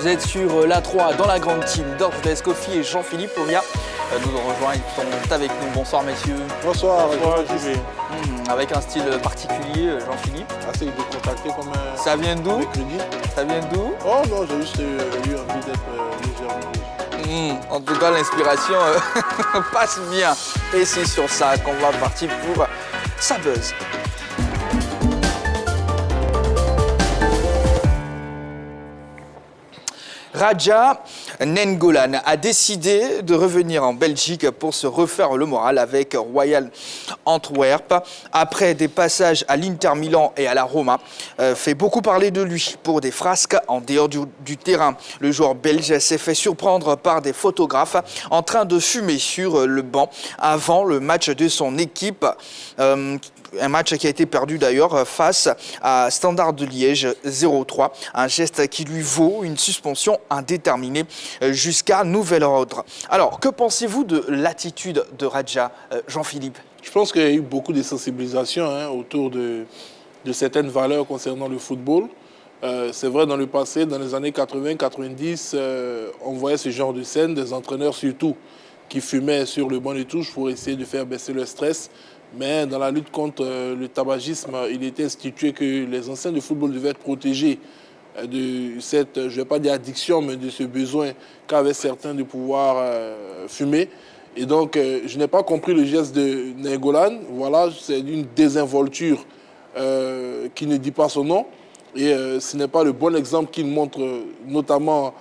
Vous êtes sur l'A3 dans la grande team d'Orpheus Kofi et Jean-Philippe Auria. Nous rejoignent, ils sont avec nous. Bonsoir messieurs. Bonsoir. Avec un style particulier, Jean-Philippe. Assez décontracté comme un... Ça vient d'où? Ça vient d'où? Oh non, j'ai juste eu envie d'être légèrement. En tout cas, l'inspiration passe bien. Et c'est sur ça qu'on va partir pour Ça Buzz. Radja Nainggolan a décidé de revenir en Belgique pour se refaire le moral avec Royal Antwerp. Après des passages à l'Inter Milan et à la Roma, fait beaucoup parler de lui pour des frasques en dehors du terrain. Le joueur belge s'est fait surprendre par des photographes en train de fumer sur le banc avant le match de son équipe. Un match qui a été perdu d'ailleurs face à Standard de Liège 0-3. Un geste qui lui vaut une suspension indéterminée jusqu'à nouvel ordre. Alors, que pensez-vous de l'attitude de Radja, Jean-Philippe? Je pense qu'il y a eu beaucoup de sensibilisation autour de certaines valeurs concernant le football. C'est vrai, dans le passé, dans les années 80-90, on voyait ce genre de scène, des entraîneurs surtout qui fumaient sur le banc de touche pour essayer de faire baisser le stress. Mais dans la lutte contre le tabagisme, il était institué que les anciens de football devaient être protégés de cette, je ne vais pas dire addiction, mais de ce besoin qu'avaient certains de pouvoir fumer. Et donc, je n'ai pas compris le geste de Nainggolan. Voilà, c'est une désinvolture qui ne dit pas son nom. Et ce n'est pas le bon exemple qu'il montre, notamment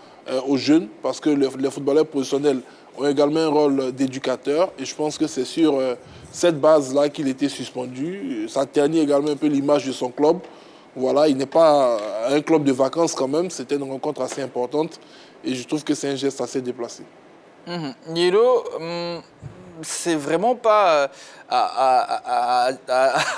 aux jeunes, parce que les footballeurs professionnels ont également un rôle d'éducateur. Et je pense que c'est sur cette base-là qu'il était suspendu. Ça ternit également un peu l'image de son club. Voilà, il n'est pas un club de vacances quand même. C'était une rencontre assez importante. Et je trouve que c'est un geste assez déplacé. Yelo, c'est vraiment pas à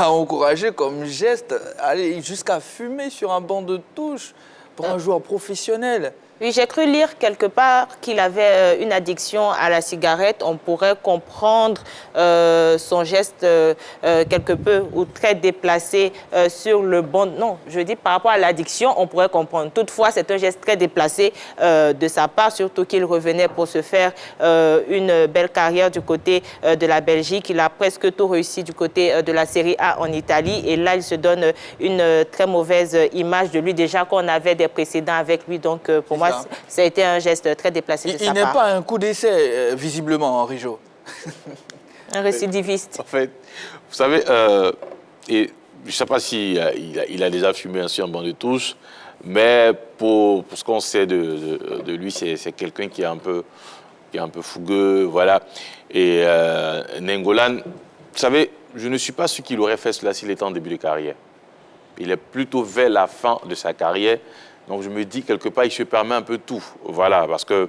encourager comme geste, aller jusqu'à fumer sur un banc de touche pour un joueur professionnel. Oui, j'ai cru lire quelque part qu'il avait une addiction à la cigarette. On pourrait comprendre son geste quelque peu ou très déplacé sur le banc. Non, je dis par rapport à l'addiction, on pourrait comprendre. Toutefois, c'est un geste très déplacé de sa part, surtout qu'il revenait pour se faire une belle carrière du côté de la Belgique. Il a presque tout réussi du côté de la Série A en Italie. Et là, il se donne une très mauvaise image de lui. Déjà qu'on avait des précédents avec lui. Donc, pour moi, ça a été un geste très déplacé de sa part. Il n'est pas un coup d'essai, visiblement, Henri Jo. Un récidiviste. En fait, vous savez, et je ne sais pas s'il il a déjà fumé ainsi en banc de touche, mais pour ce qu'on sait de lui, c'est quelqu'un qui est un peu fougueux, voilà. Et Nainggolan, vous savez, je ne suis pas sûr qu'il aurait fait cela s'il était en début de carrière. Il est plutôt vers la fin de sa carrière. Donc je me dis, quelque part, il se permet un peu tout. Voilà, parce qu'il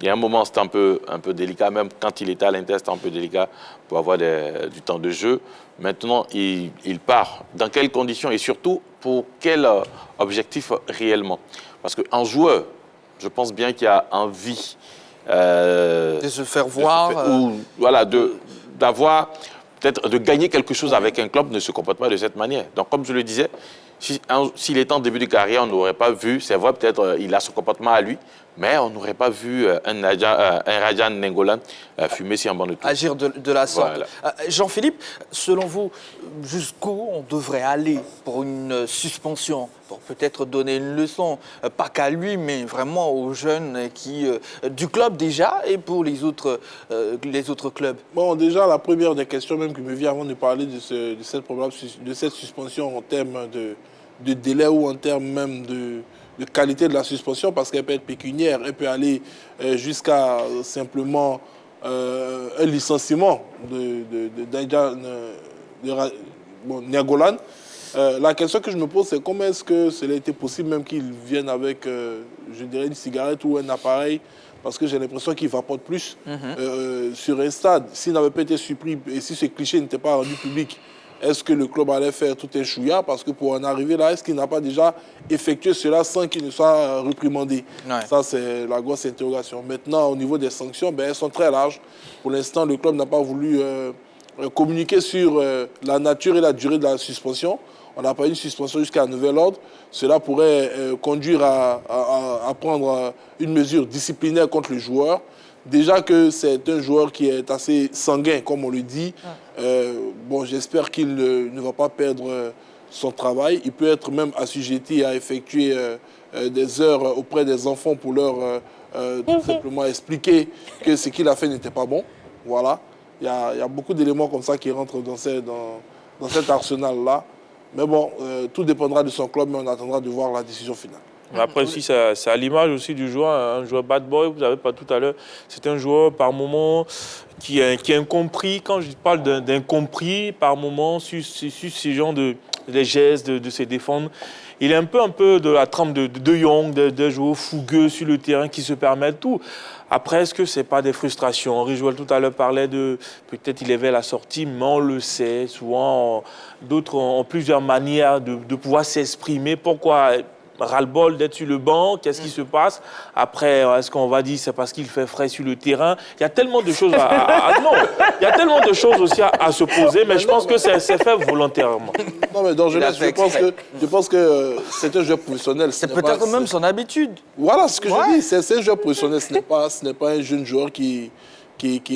y a un moment, c'était un peu délicat. Même quand il était à l'Inter, c'était un peu délicat pour avoir du temps de jeu. Maintenant, il part. Dans quelles conditions et surtout, pour quel objectif réellement? Parce qu'un joueur, je pense bien qu'il a envie... de se faire voir. Voilà, d'avoir... Peut-être de gagner quelque chose avec un club ne se comporte pas de cette manière. Donc, comme je le disais, s'il était en début de carrière, on n'aurait pas vu, c'est vrai, peut-être il a son comportement à lui, mais on n'aurait pas vu un Radja Nainggolan fumer sur un banc de touche. Agir de la sorte. Voilà. Jean-Philippe, selon vous, jusqu'où on devrait aller pour une suspension, pour peut-être donner une leçon, pas qu'à lui, mais vraiment aux jeunes du club déjà et pour les autres clubs? Bon, déjà, la première des questions même qui me vient avant de parler de cette suspension en termes de délai ou en termes même de qualité de la suspension, parce qu'elle peut être pécuniaire, elle peut aller jusqu'à simplement un licenciement de Nainggolan. La question que je me pose, c'est comment est-ce que cela a été possible même qu'il vienne avec, je dirais, une cigarette ou un appareil, parce que j'ai l'impression qu'il vapote plus sur un stade. S'il n'avait pas été surpris et si ce cliché n'était pas rendu public, est-ce que le club allait faire tout un chouïa? Parce que pour en arriver là, est-ce qu'il n'a pas déjà effectué cela sans qu'il ne soit réprimandé? Ouais. Ça, c'est la grosse interrogation. Maintenant, au niveau des sanctions, elles sont très larges. Pour l'instant, le club n'a pas voulu communiquer sur la nature et la durée de la suspension. on n'a pas eu une suspension jusqu'à nouvel ordre, cela pourrait conduire à prendre une mesure disciplinaire contre le joueur. Déjà que c'est un joueur qui est assez sanguin, comme on le dit. Bon, j'espère qu'il ne va pas perdre son travail. Il peut être même assujetti à effectuer des heures auprès des enfants pour leur tout simplement expliquer que ce qu'il a fait n'était pas bon. Voilà. Il y a beaucoup d'éléments comme ça qui rentrent dans cet arsenal-là. Mais bon, tout dépendra de son club, mais on attendra de voir la décision finale. Après aussi, c'est à l'image aussi du joueur, un joueur bad boy, vous n'avez pas tout à l'heure. C'est un joueur par moment qui est incompris. Quand je parle d'incompris, par moment, sur ce genre de gestes, de se défendre. Il est un peu de la trempe de De Jong, de joueurs fougueux sur le terrain qui se permettent tout. Après, est-ce que ce n'est pas des frustrations? Henri Joël tout à l'heure parlait de peut-être il avait la sortie, mais on le sait. Souvent, d'autres ont plusieurs manières de pouvoir s'exprimer. Pourquoi ras-le-bol d'être sur le banc? Qu'est-ce qui se passe? Après, est-ce qu'on va dire c'est parce qu'il fait frais sur le terrain? Il y a tellement de choses non, il y a tellement de choses aussi à se poser, mais je pense que c'est fait volontairement. Non, mais dans jeunesse, je pense que c'est un joueur professionnel. C'est peut-être même son habitude. Voilà ce que je dis. C'est un joueur professionnel. Ce n'est pas un jeune joueur qui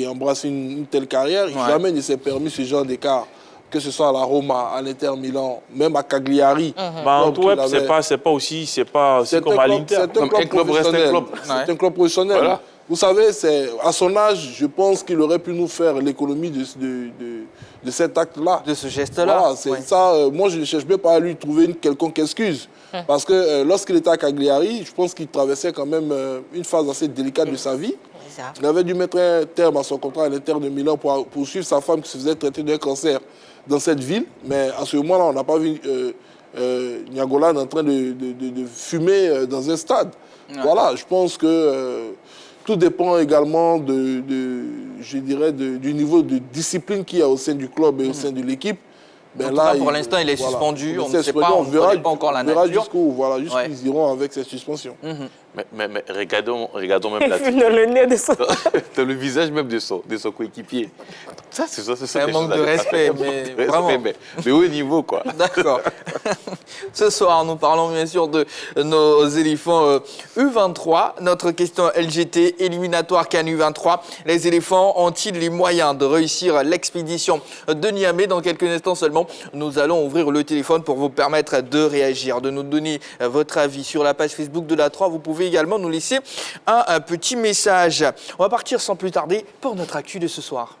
embrasse une telle carrière. Jamais il ne s'est permis ce genre d'écart. Que ce soit à la Roma, à l'Inter Milan, même à Cagliari. Antwerp, c'est pas aussi comme à l'Inter. C'est un club professionnel. Voilà. Vous savez, à son âge, je pense qu'il aurait pu nous faire l'économie de cet acte-là. De ce geste-là. Voilà, ça. Moi, je ne cherche même pas à lui trouver une quelconque excuse. Parce que lorsqu'il était à Cagliari, je pense qu'il traversait quand même une phase assez délicate de sa vie. Il avait dû mettre un terme à son contrat à l'Inter de Milan pour poursuivre sa femme qui se faisait traiter d'un cancer dans cette ville. Mais à ce moment-là, on n'a pas vu Nainggolan en train de fumer dans un stade. Voilà, je pense que tout dépend également je dirais, du niveau de discipline qu'il y a au sein du club et au sein de l'équipe. Ben là, pour l'instant, il est suspendu. On ne sait pas, on ne connaît pas encore la nature. Jusqu'où ils iront avec cette suspension. Mais regardons même la tête. Le nez de son... Dans le visage même de son coéquipier. C'est un manque de respect, mais vraiment. Mais haut niveau, quoi. D'accord. Ce soir, nous parlons bien sûr de nos éléphants U23. Notre question LGT, éliminatoire CAN U23. Les éléphants ont-ils les moyens de réussir l'expédition de Niamey? Dans quelques instants seulement, nous allons ouvrir le téléphone pour vous permettre de réagir, de nous donner votre avis sur la page Facebook de la 3. Vous pouvez également nous laisser un petit message. On va partir sans plus tarder pour notre actu de ce soir.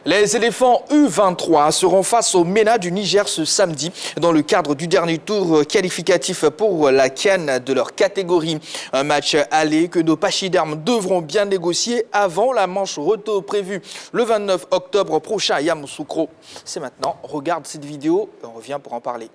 Les éléphants U23 seront face au MENA du Niger ce samedi dans le cadre du dernier tour qualificatif pour la CAN de leur catégorie. Un match aller que nos pachydermes devront bien négocier avant la manche retour prévue le 29 octobre prochain à Yamoussoukro. C'est maintenant, regarde cette vidéo et on revient pour en parler.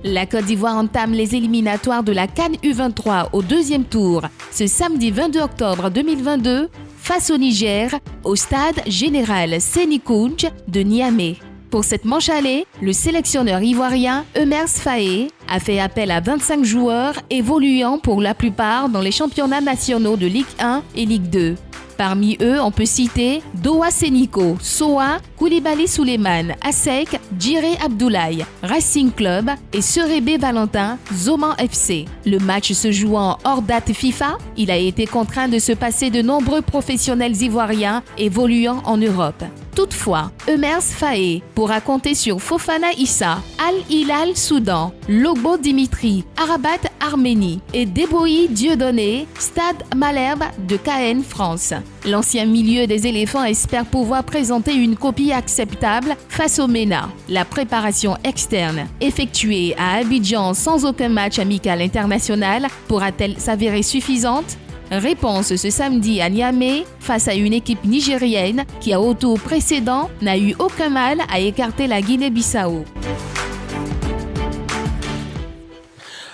La Côte d'Ivoire entame les éliminatoires de la CAN U23 au deuxième tour ce samedi 22 octobre 2022 face au Niger au stade général Séni Kountché de Niamey. Pour cette manche aller, le sélectionneur ivoirien Eumers Faé a fait appel à 25 joueurs évoluant pour la plupart dans les championnats nationaux de Ligue 1 et Ligue 2. Parmi eux, on peut citer Doa Seniko, Soa, Koulibaly Souleymane, Asek, Djiré Abdoulaye, Racing Club et Serebé Valentin, Zoman FC. Le match se jouant hors date FIFA, il a été contraint de se passer de nombreux professionnels ivoiriens évoluant en Europe. Toutefois, Eumers Faé pourra compter sur Fofana Issa, Al Hilal Soudan, Lobo Dimitri, Arabat Arménie et Deboyi Dieudonné, Stade Malherbe de Caen, France. L'ancien milieu des éléphants espère pouvoir présenter une copie acceptable face au MENA. La préparation externe, effectuée à Abidjan sans aucun match amical international, pourra-t-elle s'avérer suffisante? Réponse ce samedi à Niamey face à une équipe nigérienne qui, au tour précédent, n'a eu aucun mal à écarter la Guinée-Bissau.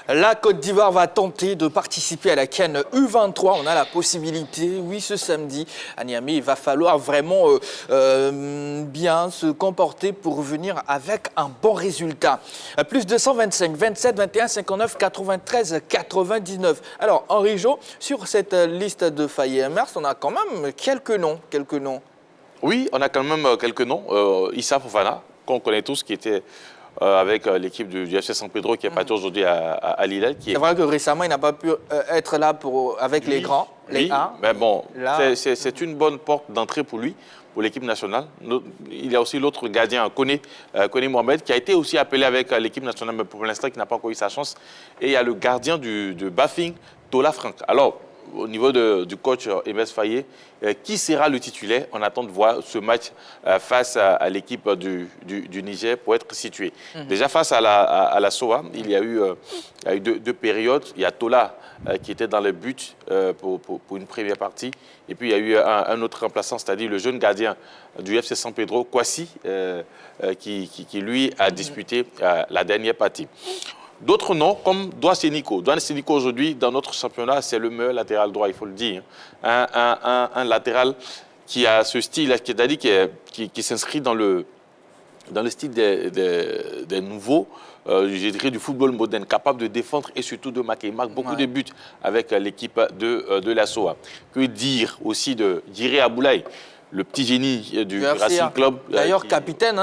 La Côte d'Ivoire va tenter de participer à la CAN U23. On a la possibilité, oui, ce samedi à Niamey. Il va falloir vraiment bien se comporter pour revenir avec un bon résultat. Plus 225, 27, 21, 59, 93, 99. Alors, Henri Jo, sur cette liste de Faye et Mers, on a quand même quelques noms. Oui, on a quand même quelques noms. Issa Fofana, qu'on connaît tous, qui était avec l'équipe du FC San Pedro, qui est parti aujourd'hui à Lille. C'est vrai que récemment, il n'a pas pu être là avec les grands, les A. Mais bon, Là, c'est une bonne porte d'entrée pour lui, pour l'équipe nationale. Il y a aussi l'autre gardien, Koné Mohamed, qui a été aussi appelé avec l'équipe nationale, mais pour l'instant, qui n'a pas encore eu sa chance. Et il y a le gardien de Bafing, Tola Frank. Alors, au niveau du coach Emes Faye, qui sera le titulaire? On attend de voir ce match face à l'équipe du Niger pour être situé. Déjà face à la SOA, il y a eu deux périodes. Il y a Tola qui était dans le but pour une première partie. Et puis il y a eu un autre remplaçant, c'est-à-dire le jeune gardien du FC San Pedro, Kwasi, qui lui a disputé la dernière partie. D'autres noms, comme Douane Sénico. Douane Sénico, aujourd'hui, dans notre championnat, c'est le meilleur latéral droit, il faut le dire. Un latéral qui a ce style, c'est-à-dire qui s'inscrit dans le style des nouveaux, je dirais du football moderne, capable de défendre et surtout de marquer. Il marque beaucoup de buts avec l'équipe de la SOA. Que dire aussi de Jiré Aboulaye, le petit génie du Racing Club. D'ailleurs, capitaine.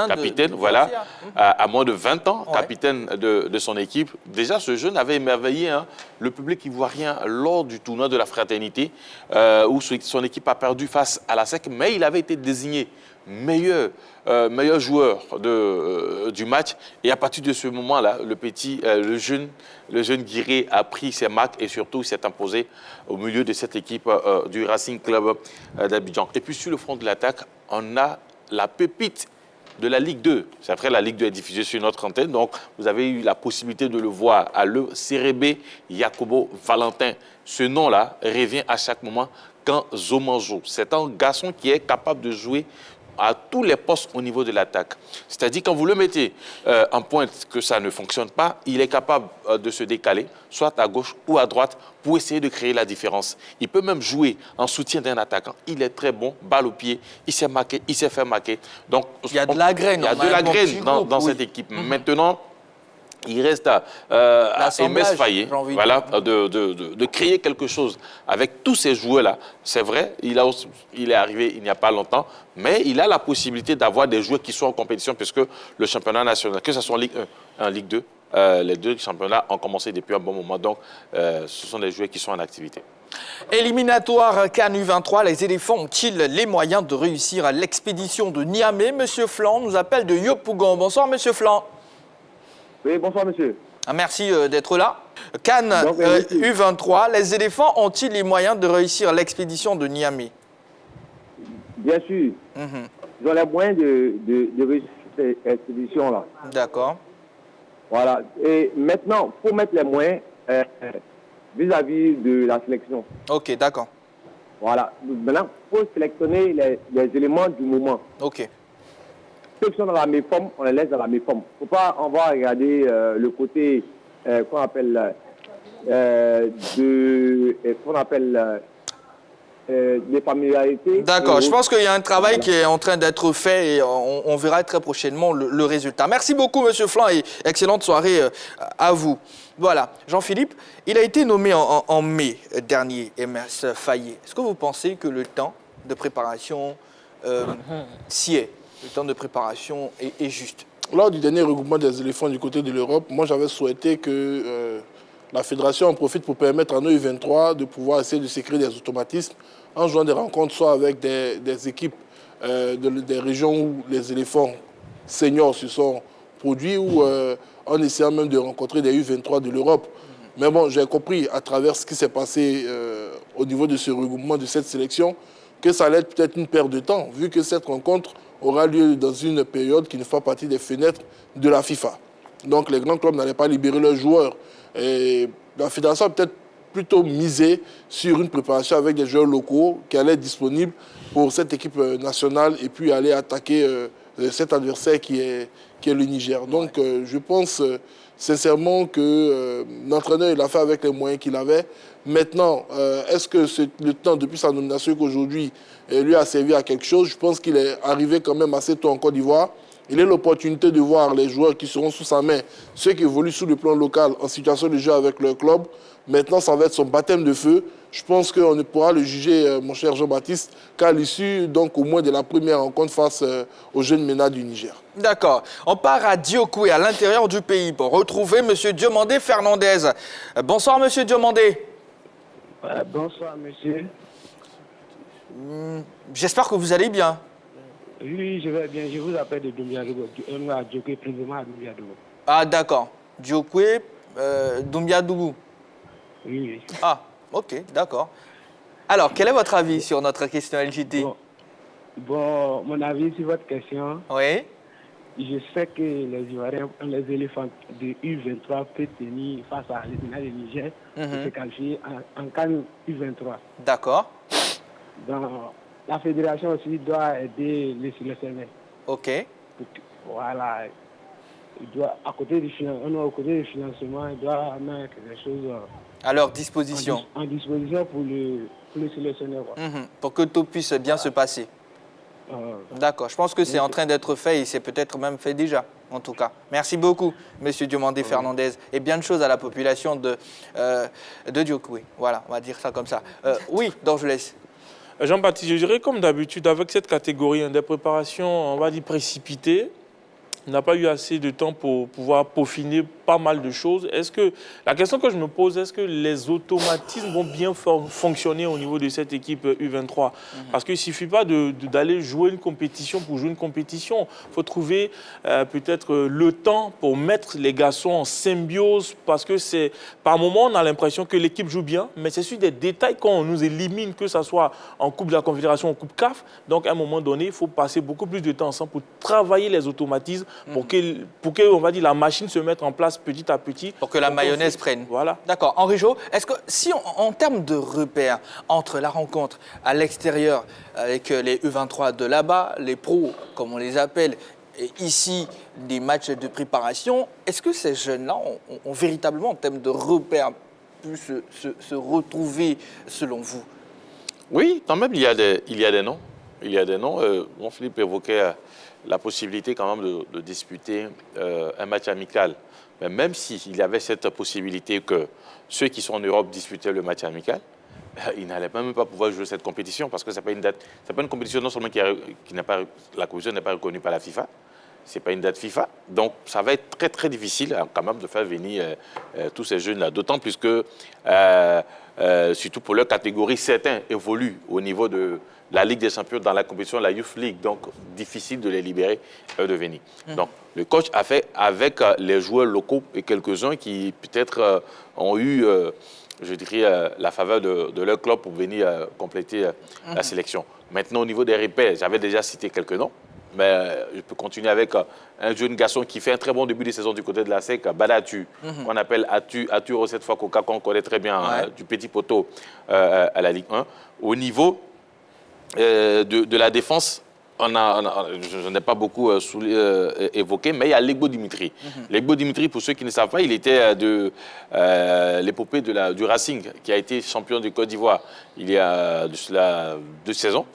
Voilà, à moins de 20 ans, capitaine de son équipe. Déjà, ce jeune avait émerveillé le public ivoirien lors du tournoi de la fraternité, où son équipe a perdu face à la SEC, mais il avait été désigné meilleur joueur du match. Et à partir de ce moment-là, le jeune Guiré a pris ses marques et surtout s'est imposé au milieu de cette équipe du Racing Club d'Abidjan. Et puis sur le front de l'attaque, on a la pépite de la Ligue 2. C'est après, la Ligue 2 est diffusée sur notre antenne, donc vous avez eu la possibilité de le voir à le CRB Yacobo Valentin. Ce nom-là revient à chaque moment quand Zomanjo. C'est un garçon qui est capable de jouer à tous les postes au niveau de l'attaque. C'est-à-dire, quand vous le mettez en pointe, que ça ne fonctionne pas, il est capable de se décaler, soit à gauche ou à droite, pour essayer de créer la différence. Il peut même jouer en soutien d'un attaquant. Il est très bon, balle au pied, il s'est marqué, il s'est fait marquer. Donc, il y a de la graine. Il y a de la graine dans cette équipe. Maintenant, il reste à Emes Faye, voilà, de créer quelque chose avec tous ces joueurs-là. C'est vrai, il est arrivé il n'y a pas longtemps, mais il a la possibilité d'avoir des joueurs qui sont en compétition, puisque le championnat national, que ce soit en Ligue 1, en Ligue 2, les deux championnats ont commencé depuis un bon moment. Donc, ce sont des joueurs qui sont en activité. Éliminatoire CAN U23, les éléphants ont-ils les moyens de réussir à l'expédition de Niamey? Monsieur Flan nous appelle de Yopougon. Bonsoir, monsieur Flan. Oui, bonsoir monsieur. Merci d'être là. CAN U23, les éléphants ont-ils les moyens de réussir l'expédition de Niamey? Bien sûr. Ils ont les moyens de réussir cette expédition-là. D'accord. Voilà. Et maintenant, il faut mettre les moyens vis-à-vis de la sélection. Ok, d'accord. Voilà. Maintenant, il faut sélectionner les éléments du moment. Ok. Ceux qui sont dans la méforme, on les laisse dans la méforme. Il ne faut pas, on va regarder le côté qu'on appelle des familiarités. D'accord, je pense qu'il y a un travail qui est en train d'être fait et on verra très prochainement le résultat. Merci beaucoup, monsieur Flan, et excellente soirée à vous. Voilà, Jean-Philippe, il a été nommé en mai dernier, Emes Faye. Est-ce que vous pensez que le temps de préparation s'y est? Le temps de préparation est juste? Lors du dernier regroupement des éléphants du côté de l'Europe, moi j'avais souhaité que la fédération en profite pour permettre à nos U23 de pouvoir essayer de s'écrire des automatismes en jouant des rencontres, soit avec des équipes des régions où les éléphants seniors se sont produits, ou en essayant même de rencontrer des U23 de l'Europe. Mais bon, j'ai compris à travers ce qui s'est passé au niveau de ce regroupement, de cette sélection, que ça allait être peut-être une perte de temps, vu que cette rencontre aura lieu dans une période qui ne fait pas partie des fenêtres de la FIFA. Donc les grands clubs n'allaient pas libérer leurs joueurs. Et la fédération a peut-être plutôt misé sur une préparation avec des joueurs locaux qui allaient être disponibles pour cette équipe nationale et puis aller attaquer cet adversaire qui est le Niger. Donc je pense sincèrement que l'entraîneur il a fait avec les moyens qu'il avait. Maintenant, est-ce que le temps depuis sa nomination qu'aujourd'hui lui a servi à quelque chose? Je pense qu'il est arrivé quand même assez tôt en Côte d'Ivoire. Il a l'opportunité de voir les joueurs qui seront sous sa main, ceux qui évoluent sur le plan local en situation de jeu avec leur club. Maintenant, ça va être son baptême de feu. Je pense qu'on ne pourra le juger, mon cher Jean-Baptiste, qu'à l'issue, donc au moins de la première rencontre face aux jeunes MENA du Niger. D'accord. On part à Diokoué, à l'intérieur du pays, pour retrouver M. Diomandé Fernandez. Bonsoir, M. Diomandé. Bonsoir, monsieur. J'espère que vous allez bien. Oui, je vais bien. Je vous appelle de Doumbia-Dogo. À Diokoué, précisément à Doumbia-Dogo. Ah, d'accord. Diokoué, Doumbia-Dougou. Oui. Ah, ok, d'accord. Alors, quel est votre avis sur notre question LGT? Bon, mon avis sur votre question. Oui. Je sais que les Ivoiriens, les éléphants de U23 peuvent tenir face à l'État du Niger pour se qualifier en CAN U23. D'accord. Donc, la fédération aussi doit aider les sélectionneurs. Ok. Voilà. Il doit, à côté du financement, il doit mettre des choses à leur disposition. En disposition pour le sélectionneur. Pour que tout puisse bien se passer. D'accord, je pense que c'est en train d'être fait et c'est peut-être même fait déjà, en tout cas. Merci beaucoup, M. Diomandé Fernandez. Et bien de choses à la population de Diokoué. Voilà, on va dire ça comme ça. Oui, Dorgelès. Jean-Baptiste, je dirais comme d'habitude, avec cette catégorie des préparations, on va dire précipitées, on n'a pas eu assez de temps pour pouvoir peaufiner pas mal de choses. La question que je me pose, est-ce que les automatismes vont bien fonctionner au niveau de cette équipe U23? Parce qu'il ne suffit pas d'aller jouer une compétition pour jouer une compétition. Il faut trouver peut-être le temps pour mettre les garçons en symbiose, parce que par moment, on a l'impression que l'équipe joue bien, mais c'est sur des détails qu'on nous élimine, que ce soit en Coupe de la Confédération ou en Coupe CAF. Donc, à un moment donné, il faut passer beaucoup plus de temps ensemble pour travailler les automatismes, pour que, on va dire, la machine se mette en place petit à petit. Pour que la mayonnaise prenne. Voilà. D'accord. Henri Jo, est-ce que si en termes de repères entre la rencontre à l'extérieur avec les U23 de là-bas, les pros, comme on les appelle, et ici, des matchs de préparation, est-ce que ces jeunes-là ont véritablement, en termes de repères, pu se retrouver selon vous? Oui, quand même, il y a des noms. Il y a des noms. Philippe évoquait la possibilité quand même de disputer un match amical. Mais même s'il y avait cette possibilité que ceux qui sont en Europe disputaient le match amical, ils n'allaient même pas pouvoir jouer cette compétition parce que ce n'est pas une date. C'est pas une compétition non seulement la compétition n'est pas reconnue par la FIFA, c'est pas une date FIFA. Donc ça va être très très difficile quand même de faire venir tous ces jeunes-là. D'autant plus que, surtout pour leur catégorie, certains évoluent au niveau de la Ligue des Champions dans la compétition, la Youth League. Donc difficile de les libérer de venir. Donc le coach a fait avec les joueurs locaux et quelques-uns qui peut-être ont eu, je dirais, la faveur de leur club pour venir compléter la sélection. Maintenant, au niveau des repères, j'avais déjà cité quelques noms, mais je peux continuer avec un jeune garçon qui fait un très bon début de saison du côté de la SEC, Badatu, qu'on appelle Atu cette fois Coca, qu'on connaît très bien, du petit poteau à la Ligue 1. Au niveau de la défense, je n'ai pas beaucoup évoqué, mais il y a Legbo Dimitri. Legbo Dimitri, pour ceux qui ne savent pas, il était de l'épopée du Racing, qui a été champion de Côte d'Ivoire il y a de cela 2 saisons.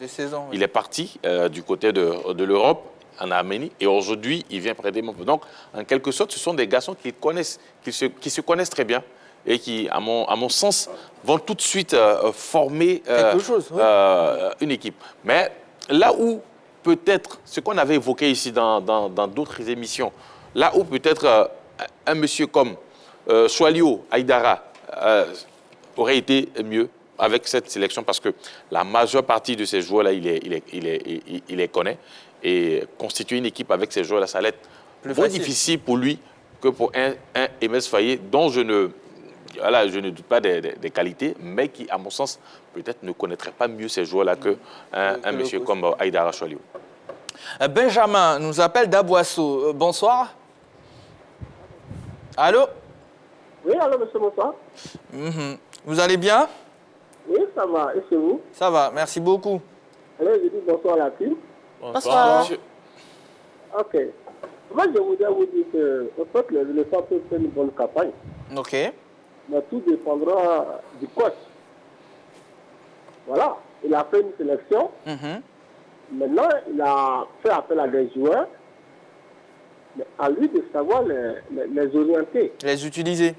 Il est parti du côté de l'Europe, en Arménie, et aujourd'hui, il vient prêter mon. Donc, en quelque sorte, ce sont des garçons qui se connaissent très bien et qui, à mon sens, vont tout de suite former une équipe. Mais là où peut-être, ce qu'on avait évoqué ici dans d'autres émissions, là où peut-être un monsieur comme Choualio Aïdara aurait été mieux avec cette sélection, parce que la majeure partie de ces joueurs-là, il les connaît. Et constituer une équipe avec ces joueurs-là, ça allait être moins difficile pour lui que pour un MS Faye, dont je ne doute pas des qualités, mais qui, à mon sens, peut-être ne connaîtrait pas mieux ces joueurs-là qu'un monsieur comme Aïdara Choualio. Benjamin nous appelle d'Aboisseau. Bonsoir. Allô? Oui, allô, monsieur, bonsoir. Vous allez bien? Oui, ça va. Et chez vous? Ça va, merci beaucoup. Alors, je dis bonsoir à la team. Bonsoir. Ok. Moi, je voudrais vous dire que, en fait, les éléphants peuvent faire une bonne campagne, Ok. mais tout dépendra du coach. Voilà, il a fait une sélection. Mhm. Maintenant, il a fait appel à des joueurs. Mais à lui de savoir les orienter, Les utiliser.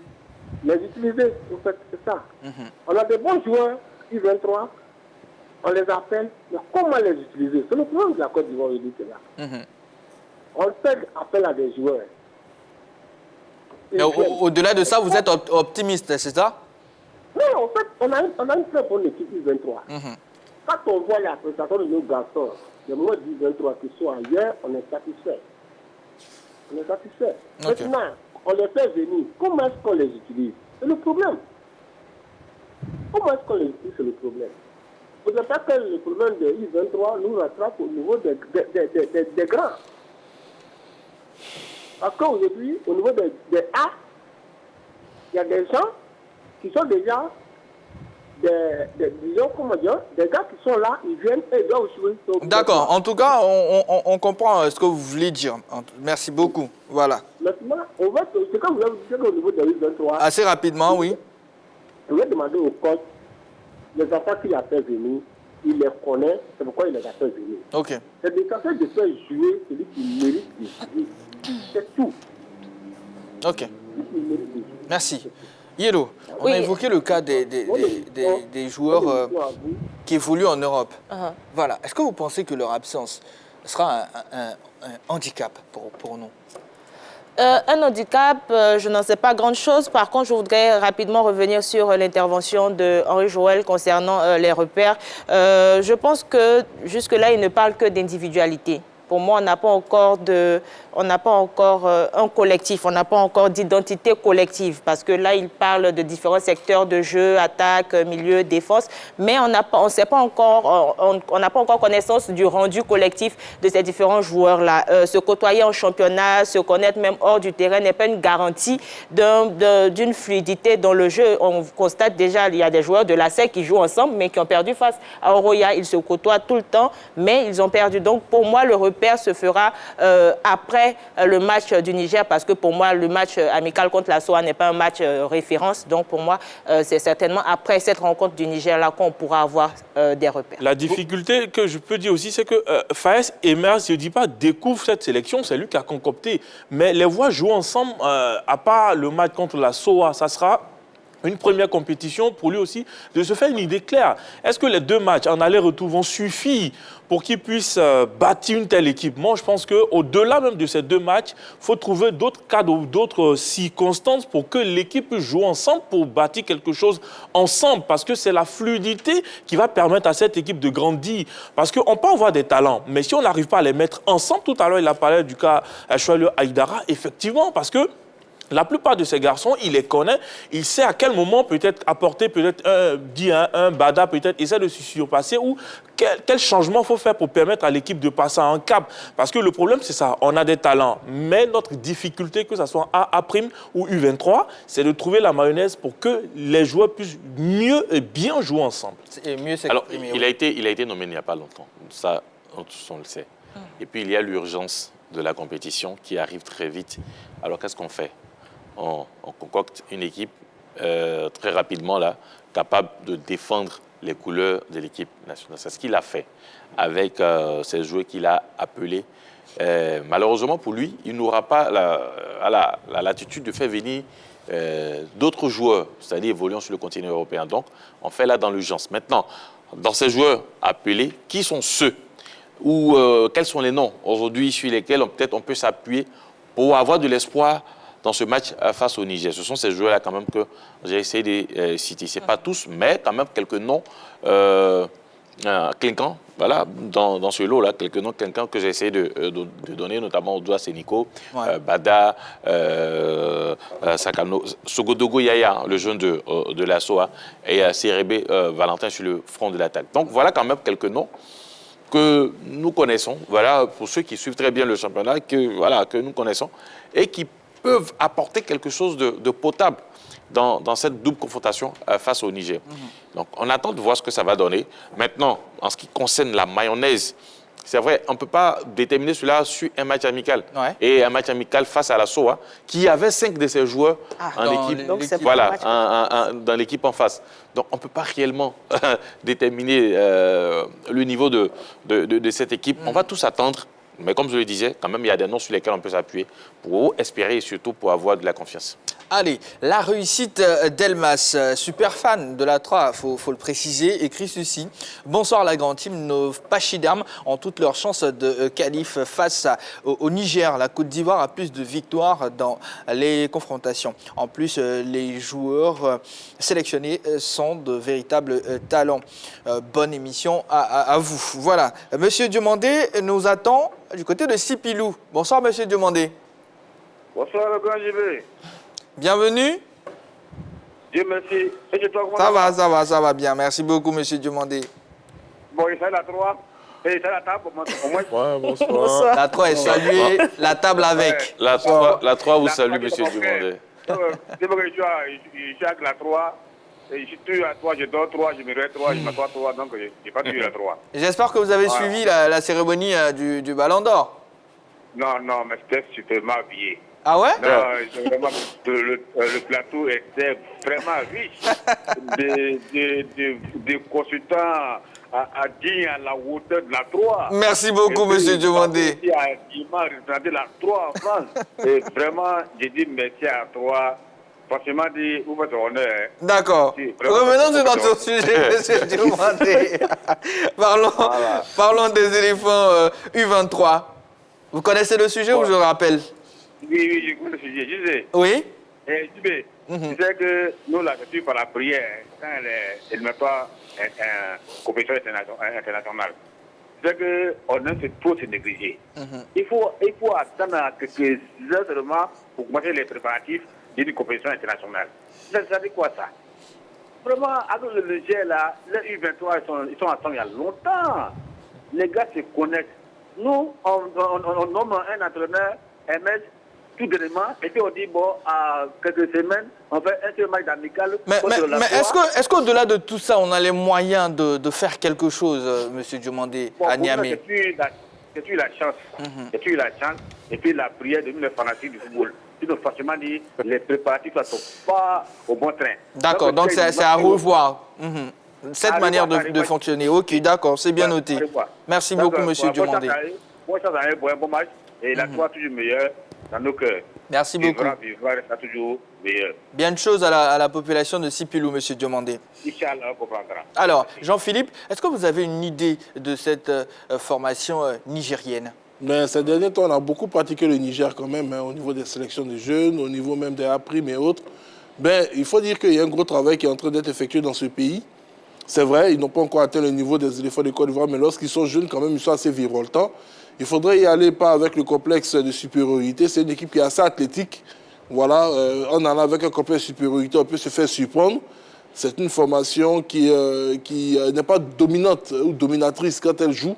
les utiliser. En fait, c'est ça. Mhm. On a des bons joueurs, U23, on les appelle, mais comment les utiliser? C'est le problème de la Côte d'Ivoire aujourd'hui que là. Mhm. On fait appel à des joueurs. Mais au-delà de ça, vous êtes optimiste, c'est ça? Non, en fait, on a une très bonne équipe U23. Mhm. Quand on voit la présentation de nos garçons, les moins d'U23 qui sont ailleurs, on est satisfait. On est satisfait. Ok. Maintenant, on les fait venir. Comment est-ce qu'on les utilise? C'est le problème. Comment est-ce qu'on les utilise? C'est le problème. Il ne faudrait pas que le problème de U23 nous rattrape au niveau des grands. Parce qu'aujourd'hui, au niveau des A, il y a des gens qui sont déjà disons, comment dire, des gars qui sont là, ils viennent et ils doivent jouer. D'accord. En tout cas, on comprend ce que vous voulez dire. Merci beaucoup. Voilà. Maintenant, on va, c'est comme vous avez dit au niveau de U23. Assez rapidement, oui. On va demander au coach, les enfants qu'il a fait venir, il les connaît, c'est pourquoi il les a fait venir. Ok. C'est l'essentiel de faire jouer celui qui mérite de jouer. C'est tout. Ok. Celui qui mérite de jouer. Merci. Yelo, on Oui. a évoqué le cas des joueurs qui évoluent en Europe. Uh-huh. Voilà. Est-ce que vous pensez que leur absence sera un handicap pour nous? Un handicap, je n'en sais pas grand-chose. Par contre, je voudrais rapidement revenir sur l'intervention de Henri Joël concernant les repères. Je pense que jusque-là, il ne parle que d'individualité. Pour moi, on n'a pas encore un collectif, on n'a pas encore d'identité collective, parce que là, il parle de différents secteurs de jeu, attaque, milieu, défense, mais on n'a pas encore connaissance du rendu collectif de ces différents joueurs-là. Se côtoyer en championnat, se connaître même hors du terrain n'est pas une garantie d'une fluidité dans le jeu. On constate déjà qu'il y a des joueurs de la SEC qui jouent ensemble, mais qui ont perdu face à Oroya. Ils se côtoient tout le temps, mais ils ont perdu. Donc, pour moi, le repère se fera après le match du Niger, parce que pour moi, le match amical contre la SOA n'est pas un match référence. Donc, pour moi, c'est certainement après cette rencontre du Niger-là qu'on pourra avoir des repères. La difficulté que je peux dire aussi, c'est que Faes Emer, je ne dis pas découvre cette sélection, c'est lui qui a concocté. Mais les voix jouent ensemble, à part le match contre la SOA, ça sera une première compétition pour lui aussi de se faire une idée claire. Est-ce que les deux matchs en aller-retour vont suffire pour qu'il puisse bâtir une telle équipe? Moi, je pense qu'au-delà même de ces deux matchs, il faut trouver d'autres cadres ou d'autres circonstances pour que l'équipe joue ensemble, pour bâtir quelque chose ensemble. Parce que c'est la fluidité qui va permettre à cette équipe de grandir. Parce qu'on peut avoir des talents, mais si on n'arrive pas à les mettre ensemble, tout à l'heure, il a parlé du cas Choualio Aïdara, effectivement, parce que la plupart de ces garçons, il les connaît, il sait à quel moment peut-être apporter un Bada, peut-être essaie de se surpasser, ou quel changement il faut faire pour permettre à l'équipe de passer un cap. Parce que le problème, c'est ça, on a des talents, mais notre difficulté, que ce soit A' ou U23, c'est de trouver la mayonnaise pour que les joueurs puissent mieux et bien jouer ensemble. Et mieux Alors, il a été nommé il n'y a pas longtemps, ça, on le sait. Et puis, il y a l'urgence de la compétition qui arrive très vite. Alors, qu'est-ce qu'on fait? On concocte une équipe très rapidement, là, capable de défendre les couleurs de l'équipe nationale. C'est ce qu'il a fait avec ces joueurs qu'il a appelés. Malheureusement pour lui, il n'aura pas la latitude de faire venir d'autres joueurs, c'est-à-dire évoluant sur le continent européen. Donc, on fait là dans l'urgence. Maintenant, dans ces joueurs appelés, qui sont ceux ou quels sont les noms aujourd'hui sur lesquels peut-être on peut s'appuyer pour avoir de l'espoir dans ce match face au Niger? Ce sont ces joueurs-là quand même que j'ai essayé de citer. Ce n'est pas tous, mais quand même quelques noms clinquants, voilà, dans ce lot-là, quelques noms clinquants que j'ai essayé de donner, notamment Odoa Sénico, Bada, Sakano, Sogodogo Yaya, le jeune de la SOA, et Sérébé Valentin sur le front de l'attaque. Donc voilà quand même quelques noms que nous connaissons, voilà, pour ceux qui suivent très bien le championnat, que nous connaissons, et qui peuvent apporter quelque chose de potable dans cette double confrontation face au Niger. Donc, on attend de voir ce que ça va donner. Maintenant, en ce qui concerne la mayonnaise c'est vrai, on ne peut pas déterminer cela sur un match amical. Ouais. Et un match amical face à la SOA, qui avait 5 de ses joueurs en dans équipe, Donc, c'est voilà, pas dans l'équipe en face. Donc, on ne peut pas réellement déterminer le niveau de cette équipe. On va tous attendre. Mais comme je le disais, quand même, il y a des noms sur lesquels on peut s'appuyer pour espérer et surtout pour avoir de la confiance. Allez, la réussite d'Elmas, super fan de la 3, faut le préciser, écrit ceci. Bonsoir la grande team, nos pachydermes ont toutes leurs chances de qualif face au Niger. La Côte d'Ivoire a plus de victoires dans les confrontations. En plus, les joueurs sélectionnés sont de véritables talents. Bonne émission à vous. Voilà, Monsieur Diomandé nous attend du côté de Sipilou. Bonsoir Monsieur Diomandé. Bonsoir le grand JB. Bienvenue. Dieu merci. Et toi, comment Ça va bien. Merci beaucoup, Monsieur Diomandé. Bon, il fait la 3. Et il fait la table, au moins. Ouais, bonsoir. La 3 est saluée, la table avec. La 3 vous La salue, 3 monsieur Dumondé. C'est vrai que je suis avec la 3. Et je suis à 3, je dors 3, je me réveille 3, je m'assois 3, donc je n'ai pas tué la 3. J'espère que vous avez suivi la cérémonie du Ballon d'Or. Non, mais c'était super habillé. Ah ouais? Non, vraiment, le plateau était vraiment riche. Des consultants à dire à la hauteur de la 3. Merci beaucoup, Monsieur Diomandé. Il m'a représenté la 3 en France. Et vraiment, j'ai dit merci à 3. Franchement, dit, vous faites honneur. D'accord. Revenons sur notre sujet, Monsieur Diomandé. Parlons des éléphants U23. Vous connaissez le sujet ou je le rappelle? Oui, je connais le sujet. Je sais. Oui. Tu sais que nous, là, c'est par la prière, quand elle ne met pas une compétition internationale. C'est qu'on ne faut se négliger. Il faut attendre quelques heures seulement pour commencer les préparatifs d'une compétition internationale. Ça veut quoi ça? Vraiment, avec le Niger, là, les U23, ils sont ensemble il y a longtemps. Les gars se connaissent. Nous, on nomme un entraîneur, MS, tout dernièrement, et puis on dit, bon, à quelques semaines, on fait un seul match amical. Mais est-ce qu'au-delà de tout ça, on a les moyens de faire quelque chose, Monsieur Diomandé, à Niamey? C'est eu la chance. C'est eu la chance. Et puis la prière de nous, les fanatiques du football. Ils ont forcément dit les préparatifs ne sont pas au bon train. D'accord, donc c'est à revoir. Cette manière de fonctionner. Ok, d'accord, c'est bien noté. Merci beaucoup, Monsieur Diomandé. Bonne chance à un bon match. Et la 3 toujours meilleure dans nos cœurs. Merci beaucoup. Vivra restera toujours meilleur. Bien de choses à la population de Sipilou, Monsieur Diomandé. Inch'Allah, on comprendra. Alors, Jean-Philippe, est-ce que vous avez une idée de cette formation nigérienne? Mais ces derniers temps, on a beaucoup pratiqué le Niger quand même, au niveau des sélections des jeunes, au niveau même des A-Prime et autres. Il faut dire qu'il y a un gros travail qui est en train d'être effectué dans ce pays. C'est vrai, ils n'ont pas encore atteint le niveau des éléphants de Côte d'Ivoire, mais lorsqu'ils sont jeunes, quand même, ils sont assez virevoltants. Il faudrait y aller pas avec le complexe de supériorité. C'est une équipe qui est assez athlétique. Voilà, en allant avec un complexe de supériorité, on peut se faire surprendre. C'est une formation qui n'est pas dominante ou dominatrice quand elle joue.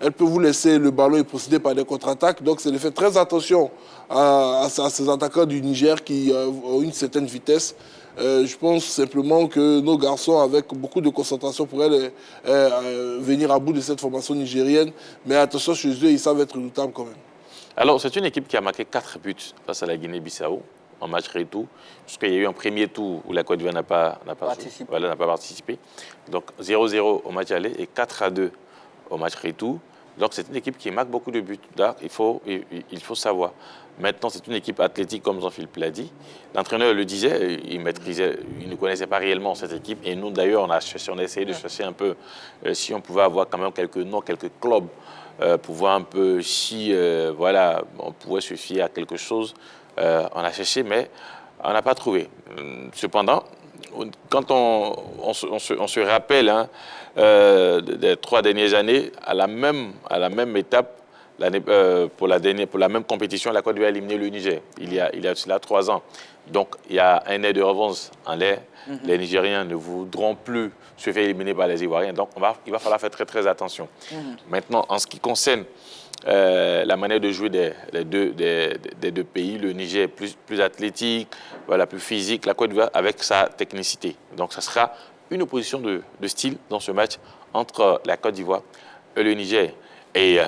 Elle peut vous laisser le ballon et procéder par des contre-attaques. Donc, c'est de faire très attention à ces attaquants du Niger qui ont une certaine vitesse. Je pense simplement que nos garçons, avec beaucoup de concentration, pourraient venir à bout de cette formation nigérienne. Mais attention, chez eux, ils savent être redoutables quand même. Alors, c'est une équipe qui a marqué 4 buts face à la Guinée-Bissau en match retour, puisqu'il y a eu un premier tour où la Côte d'Ivoire n'a pas participé. Donc, 0-0 au match aller et 4-2 au match retour. Donc, c'est une équipe qui marque beaucoup de buts. Donc, il faut savoir. Maintenant, c'est une équipe athlétique, comme Jean-Philippe l'a dit. L'entraîneur le disait, il ne connaissait pas réellement cette équipe. Et nous, d'ailleurs, on a essayé de chercher un peu si on pouvait avoir quand même quelques noms, quelques clubs, pour voir un peu si on pouvait se fier à quelque chose. On a cherché, mais on n'a pas trouvé. Cependant, quand on se rappelle des 3 dernières années, à la même étape, pour la même compétition, la Côte d'Ivoire a éliminé le Niger, il y a cela 3 ans. Donc, il y a un air de revanche en l'air. Les Nigériens ne voudront plus se faire éliminer par les Ivoiriens. Donc, il va falloir faire très, très attention. Maintenant, en ce qui concerne la manière de jouer des deux pays, le Niger est plus athlétique, plus physique, la Côte d'Ivoire avec sa technicité. Donc, ça sera une opposition de style dans ce match entre la Côte d'Ivoire et le Niger. Et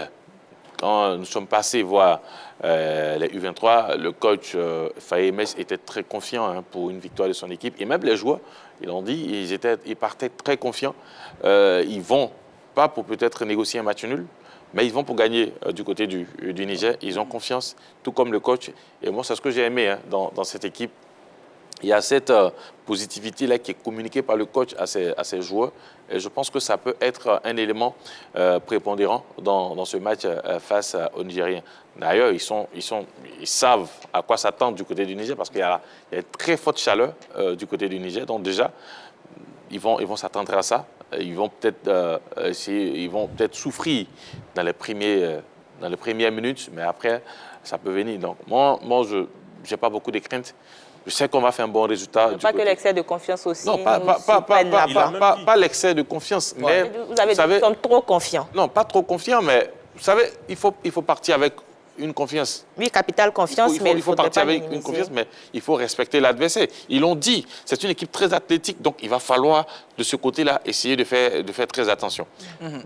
quand nous sommes passés voir les U23, le coach Faye Mess était très confiant pour une victoire de son équipe. Et même les joueurs, ils l'ont dit, ils partaient très confiants. Ils vont pas pour peut-être négocier un match nul, mais ils vont pour gagner du côté du Niger. Ils ont confiance, tout comme le coach. Et moi, c'est ce que j'ai aimé dans cette équipe. Il y a cette positivité-là qui est communiquée par le coach à ses joueurs. Et je pense que ça peut être un élément prépondérant dans ce match face aux Nigériens. D'ailleurs, ils savent à quoi s'attendre du côté du Niger parce qu'il y a une très forte chaleur du côté du Niger. Donc déjà, ils vont s'attendre à ça. Ils vont peut-être souffrir dans les premières minutes, mais après, ça peut venir. Donc moi je n'ai pas beaucoup de craintes. Je sais qu'on va faire un bon résultat. Pas que l'excès de confiance aussi. Non, pas l'excès de confiance. Mais vous savez, nous sommes trop confiants. Non, pas trop confiants, mais vous savez, il faut partir avec une confiance. Oui, capitale confiance, mais il faut partir avec une confiance, mais il faut respecter l'adversaire. Ils l'ont dit, c'est une équipe très athlétique, donc il va falloir, de ce côté-là, essayer de faire très attention.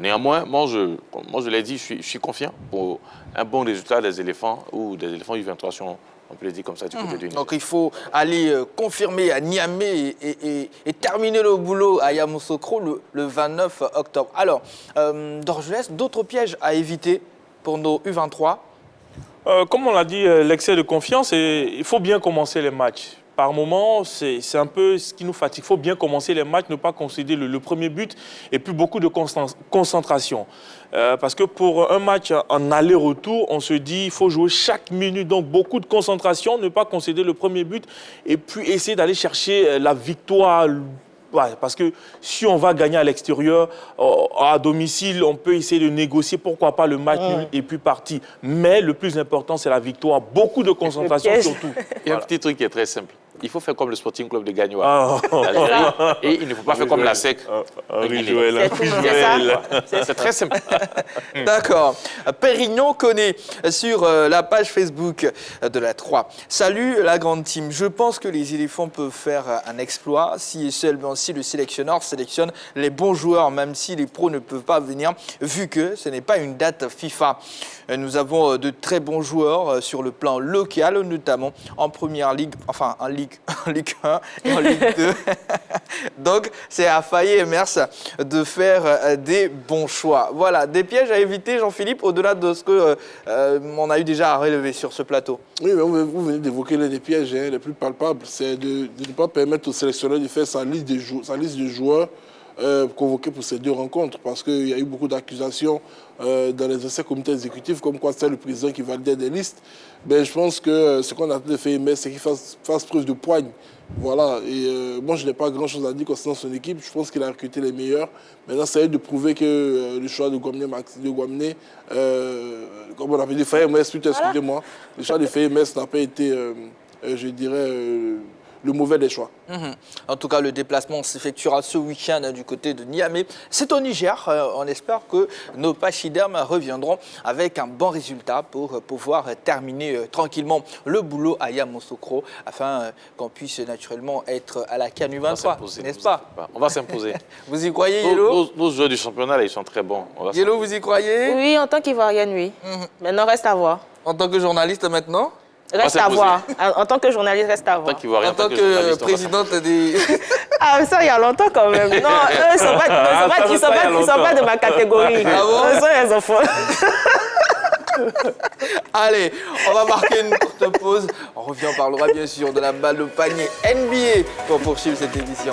Néanmoins, moi, je l'ai dit, je suis confiant pour un bon résultat des éléphants ou des éléphants U23, on peut le dire comme ça, du côté du Niger. Donc il faut aller confirmer à Niamey et terminer le boulot à Yamoussoukro le 29 octobre. Alors, Dorgelès, d'autres pièges à éviter pour nos U23 ? Comme on l'a dit, l'excès de confiance, il faut bien commencer les matchs. Par moment, c'est un peu ce qui nous fatigue. Il faut bien commencer les matchs, ne pas concéder le premier but et puis beaucoup de concentration. Parce que pour un match en aller-retour, on se dit il faut jouer chaque minute. Donc beaucoup de concentration, ne pas concéder le premier but et puis essayer d'aller chercher la victoire. Ouais, parce que si on va gagner à l'extérieur, à domicile, on peut essayer de négocier, pourquoi pas le match nul et puis partir. Mais le plus important, c'est la victoire. Beaucoup de concentration surtout. Il y a un petit truc qui est très simple. Il faut faire comme le Sporting Club de Gagnoa. Et il ne faut pas faire comme la SEC. C'est très simple. D'accord. Pérignon connaît sur la page Facebook de la 3. Salut la grande team. Je pense que les éléphants peuvent faire un exploit si et seulement si le sélectionneur sélectionne les bons joueurs, même si les pros ne peuvent pas venir, vu que ce n'est pas une date FIFA. Nous avons de très bons joueurs sur le plan local, notamment en première ligue, enfin en Ligue 1 et en Ligue 2. Donc, c'est à Faye et Mers de faire des bons choix. Voilà, des pièges à éviter, Jean-Philippe, au-delà de ce qu'on a eu déjà à relever sur ce plateau. Oui, mais vous venez d'évoquer l'un des pièges les plus palpables. C'est de ne pas permettre au sélectionneur de faire sa liste de joueurs convoqués pour ces deux rencontres, parce qu'il y a eu beaucoup d'accusations dans les anciens comités exécutifs, comme quoi c'est le président qui validait des listes. Mais je pense que ce qu'on a fait, c'est qu'il fasse preuve de poigne. Voilà, et moi je n'ai pas grand chose à dire concernant son équipe. Je pense qu'il a recruté les meilleurs. Maintenant, c'est à eux de prouver que le choix de Guamné, comme on avait dit, Faye Mess, excusez-moi, le choix de Faye Mess n'a pas été, je dirais, le mauvais des choix. En tout cas, le déplacement s'effectuera ce week-end du côté de Niamey. C'est au Niger. On espère que nos pachydermes reviendront avec un bon résultat pour pouvoir terminer tranquillement le boulot à Yamoussoukro afin qu'on puisse naturellement être à la CAN U23, n'est-ce pas? On va s'imposer. Vous y croyez, Yellow? Nos joueurs du championnat, là, ils sont très bons. Yellow, vous y croyez? Oui, en tant qu'Ivoirienne, oui. Maintenant, reste à voir. En tant que journaliste maintenant? Reste à voir. En tant que journaliste, reste à voir. En tant que présidente des... Ah, ça, il y a longtemps quand même. Non, eux, ils ne sont pas de ma catégorie. Ah bon? Eux sont les enfants. Allez, on va marquer une courte pause. On revient, on parlera bien sûr de la balle au panier NBA pour poursuivre cette émission.